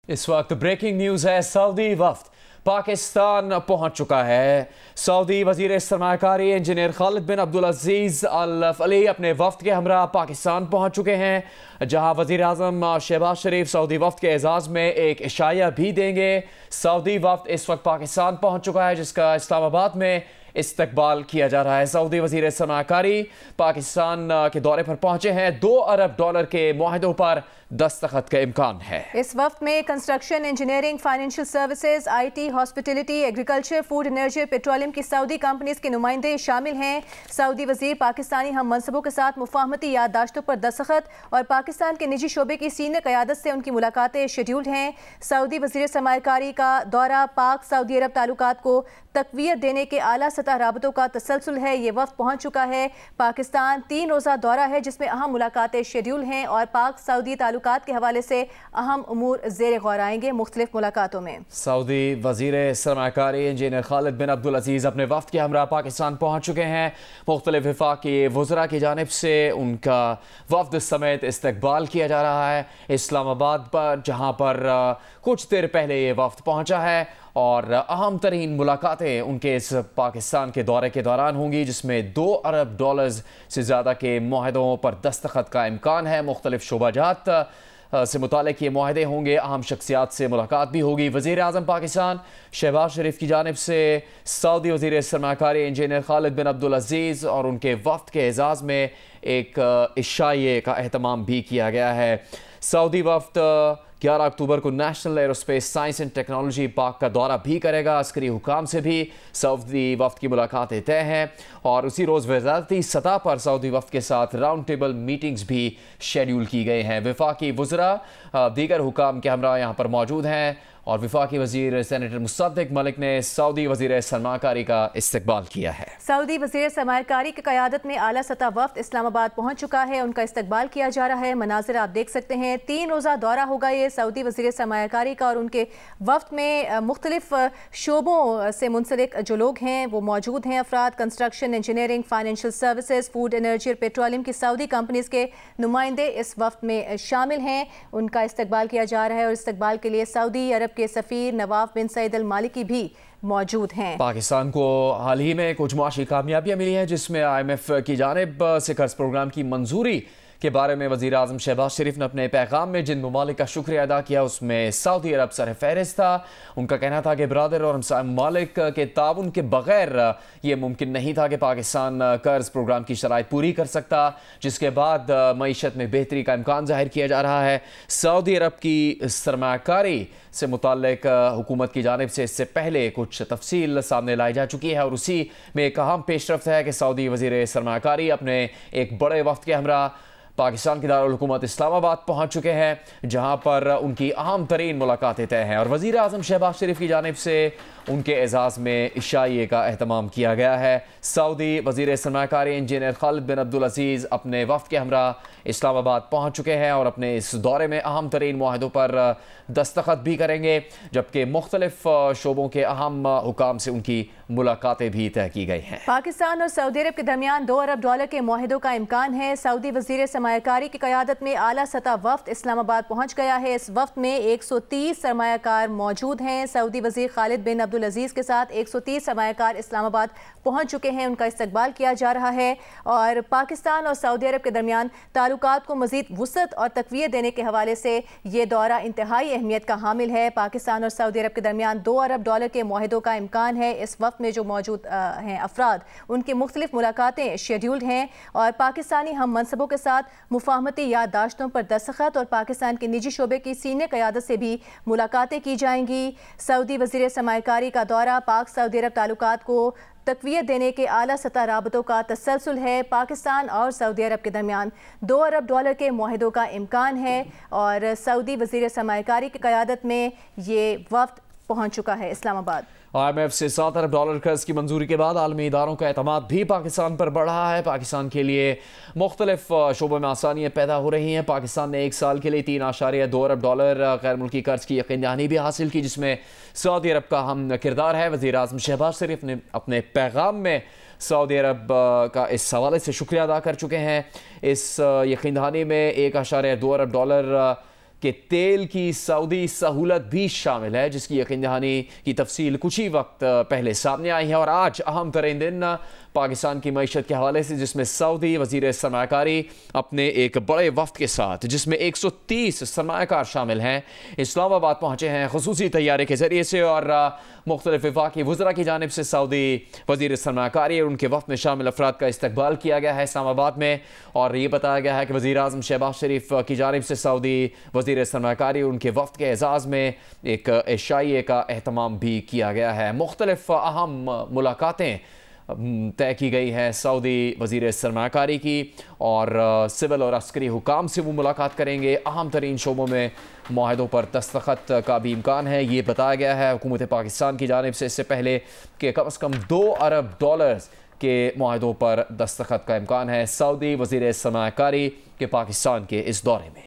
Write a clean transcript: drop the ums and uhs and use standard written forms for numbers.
इस वक्त breaking news है। सऊदी वफ्द पाकिस्तान पहुंच चुका है। सऊदी वजीर सरमाकारी इंजीनियर खालिद बिन अब्दुल अजीज़ अल फली अपने वफ्द के हमरा पाकिस्तान पहुंच चुके हैं, जहां वजीर आज़म शहबाज शरीफ सऊदी वफ्द के एजाज़ में एक इशाया भी देंगे। सऊदी वफ्द इस वक्त पाकिस्तान पहुंच चुका है, जिसका इस्लामाबाद में इस्तकबाल किया जा रहा है। सऊदी वजीर सरमाकारी पाकिस्तान के दौरे पर पहुंचे हैं। $2 अरब के मुआहदों पर दस्तखत का इम्कान है। इस वक्त में construction, engineering, financial services, IT, hospitality, agriculture, food, energy, petroleum की सऊदी कंपनीज के नुमाइंदे शामिल हैं। सऊदी वजीर पाकिस्तानी हम मनसबों के साथ मुफाहमती याददाश्तों पर दस्तखत और पाकिस्तान के निजी शोबे की सीनियर क़यादत से उनकी मुलाकातें शेड्यूल्ड हैं। सऊदी वजीर सरमाकारी का दौरा पाक सऊदी अरब ताल्लुकात को तक़वियत देने के आला सतह राबतों का तसलसल है। ये वक्त पहुँच चुका है। पाकिस्तान 3 रोज़ा दौरा है, जिसमें अहम मुलाकातें शेड्यूल हैं और पाक सऊदी ताल्लुकात के हवाले से अहम उमूर ज़ेर गौर आएंगे मुख्तलिफ मुलाकातों में। सऊदी वज़ीर सरमाकारी इंजीनियर खालिद बिन अब्दुल अजीज़ अपने वफ्द के हमरा पाकिस्तान पहुँच चुके हैं। मुख्तलिफ वफाकी वज़रा की जानिब से उनका वफ्द समेत इस्तकबाल किया जा रहा है इस्लामाबाद पर, जहाँ पर कुछ देर पहले ये वफ्द पहुँचा है और अहम तरीन मुलाकातें उनके इस पाकिस्तान के दौरे के दौरान होंगी, जिसमें $2 अरब से ज़्यादा के मुआहदों पर दस्तखत का इम्कान है। मुख्तलिफ शोबाजात से मुतालिक ये मुआहदे होंगे, अहम शख्सियात से मुलाकात भी होगी। वज़ीर आज़म पाकिस्तान शहबाज शरीफ की जानिब से सऊदी वज़ीर सरमाकारी इंजीनियर खालिद बिन अब्दुल अजीज़ और उनके वफ्द के एजाज़ में एक इशाये का एहतमाम भी किया गया है। सऊदी वफ्द 11 अक्टूबर को national aerospace science and technology park का दौरा भी करेगा। अस्करी हुकाम से भी सऊदी वफ्द की मुलाकातें तय हैं और उसी रोज़ वज़ारती सतह पर सऊदी वफ्द के साथ राउंड टेबल मीटिंग्स भी शेड्यूल की गई हैं। वफाकी वज़रा दीगर हुकाम के हमरा यहाँ पर मौजूद हैं और वफाकी वज़ीर सेनेटर मुसद्दिक मलिक ने सऊदी वज़ीर सरमाकारी का इस्तकबाल किया है। सऊदी वज़ीर सरमाकारी की क़यादत में आला सतह वफ्द इस्लामाबाद पहुँच चुका है, उनका इस्तकबाल किया जा रहा है। मनाज़िर आप देख सकते हैं। 3 रोज़ा दौरा होगा ये सऊदी वज़ीर सरमाकारी का और उनके वफ्द में मुख्तलिफ शोबों से मुंसलिक जो लोग हैं वो मौजूद हैं। अफराद construction, engineering, financial services, food, energy और पेट्रोलियम की सऊदी कंपनीज़ के नुमाइंदे इस वफ्द में शामिल हैं। उनका इस्तकबाल किया जा रहा है और इस्तकबाल के लिए सऊदी अरब के सफ़ीर नवाफ बिन सईद अल मालिकी भी मौजूद हैं। पाकिस्तान को हाल ही में कुछ मुआशी कामयाबियाँ मिली हैं, जिसमें IMF की जानिब से कर्ज प्रोग्राम की मंजूरी के बारे में वज़ीर आज़म शहबाज शरीफ ने अपने पैगाम में जिन ममालिक का शुक्रिया अदा किया, उसमें सऊदी अरब सर फहरिस्त था। उनका कहना था कि बरादर और हमसाय ममालिक के ताउन के बग़ैर ये मुमकिन नहीं था कि पाकिस्तान कर्ज प्रोग्राम की शराइत पूरी कर सकता, जिसके बाद मईशत में बेहतरी का इम्कान ज़ाहिर किया जा रहा है। सऊदी अरब की सरमाकारी से मुताल्लिक हुकूमत की जानिब से इससे पहले कुछ तफसील सामने लाई जा चुकी है और उसी में एक अहम पेशरफ्त है कि सऊदी वज़ीर सरमाकारी अपने एक बड़े वफ्द के हमरा पाकिस्तान की दारुल हुकूमत इस्लामाबाद पहुँच चुके हैं, जहाँ पर उनकी अहम तरीन मुलाकातें तय हैं और वज़ीर आज़म शहबाज शरीफ की जानिब से उनके एजाज़ में इशाये का एहतमाम किया गया है। सऊदी वज़ीर सरमाकारी इंजीनियर खालिद बिन अब्दुल अजीज़ अपने वफ्द के हमरा इस्लामाबाद पहुँच चुके हैं और अपने इस दौरे में अहम तरीन मुआहदों पर दस्तखत भी करेंगे, जबकि मुख्तलिफ शोबों के अहम हुकाम से उनकी मुलाकातें भी तय की गई हैं। पाकिस्तान और सऊदी अरब के दरमियान $2 अरब के मुआहदों का इम्कान है। सऊदी वज़ीर सरमाकारी की क़यादत में आला सतह वफ्द इस्लामाबाद पहुँच गया है। इस वफ्द में 130 सरमायाकार मौजूद हैं। सऊदी वज़ीर खालिद बिन अब्दुल अजीज़ के साथ 130 सरमायाकार इस्लामाबाद पहुँच चुके हैं। उनका इस्तकबाल किया जा रहा है और पाकिस्तान और सऊदी अरब के दरमियान ताल्लुकात को मज़ीद वुसअत और तक़वियत देने के हवाले से ये दौरा इंतहाई अहमियत का हामिल है। पाकिस्तान और सऊदी अरब के दरमियान $2 अरब के मुआहदों का इम्कान है। इस वक्त में जो मौजूद हैं अफराद, उनकी मुख्तलिफ मुलाकातें शेड्यूल्ड हैं और पाकिस्तानी हम मनसबों के साथ मुफाहमती याददाश्तों पर दस्तखत और पाकिस्तान के निजी शोबे की सीनियर क़यादत से भी मुलाकातें की जाएंगी। सऊदी वज़ीर सरमाकारी का दौरा पाक सऊदी अरब ताल्लुकात को तक़वियत देने के आला सतह राबतों का तसलसल है। पाकिस्तान और सऊदी अरब के दरमियान $2 अरब के मुआहदों का इम्कान है और सऊदी वज़ीर सरमाकारी की क़यादत में ये वफ्द पहुँच चुका है इस्लामाबाद। IMF से $7 अरब कर्ज की मंजूरी के बाद आलमी इदारों का एतमाद भी पाकिस्तान पर बढ़ रहा है। पाकिस्तान के लिए मुख्तलिफ शोबों में आसानियाँ पैदा हो रही हैं। पाकिस्तान ने 1 साल के लिए $3.2 अरब गैर मुल्की कर्ज की यकीन दहानी भी हासिल की, जिसमें सऊदी अरब का अहम किरदार है। वज़ीर आज़म शहबाज शरीफ ने अपने पैगाम में सऊदी अरब का इस हवाले से शुक्रिया अदा कर चुके हैं। इस यकीन दहानी में $1.2 अरब کہ تیل کی سعودی سہولت بھی شامل ہے، جس کی یقین دہانی کی تفصیل کچھ ہی وقت پہلے سامنے آئی ہے۔ اور آج اہم ترین دن پاکستان کی معیشت کے حوالے سے، جس میں سعودی وزیر سرمایہ کاری اپنے ایک بڑے وفد کے ساتھ، جس میں 130 سرمایہ کار شامل ہیں، اسلام آباد پہنچے ہیں خصوصی طیارے کے ذریعے سے۔ اور مختلف وفاقی وزراء کی جانب سے سعودی وزیر سرمایہ کاری اور ان کے وفد میں شامل افراد کا استقبال کیا گیا ہے اسلام آباد میں، اور یہ بتایا گیا ہے کہ وزیر اعظم شہباز شریف کی جانب سے سعودی وزیر سرمایہ کاری اور ان کے وفد کے اعزاز میں ایک عشائیے کا اہتمام بھی کیا گیا ہے۔ مختلف اہم ملاقاتیں طے کی گئی ہے سعودی وزیر سرمایہ کاری کی، اور سول اور عسکری حکام سے وہ ملاقات کریں گے۔ اہم ترین شعبوں میں معاہدوں پر دستخط کا بھی امکان ہے۔ یہ بتایا گیا ہے حکومت پاکستان کی جانب سے اس سے پہلے کہ کم از کم $2 ارب کے معاہدوں پر دستخط کا امکان ہے سعودی وزیر سرمایہ کاری کے پاکستان کے اس دورے میں۔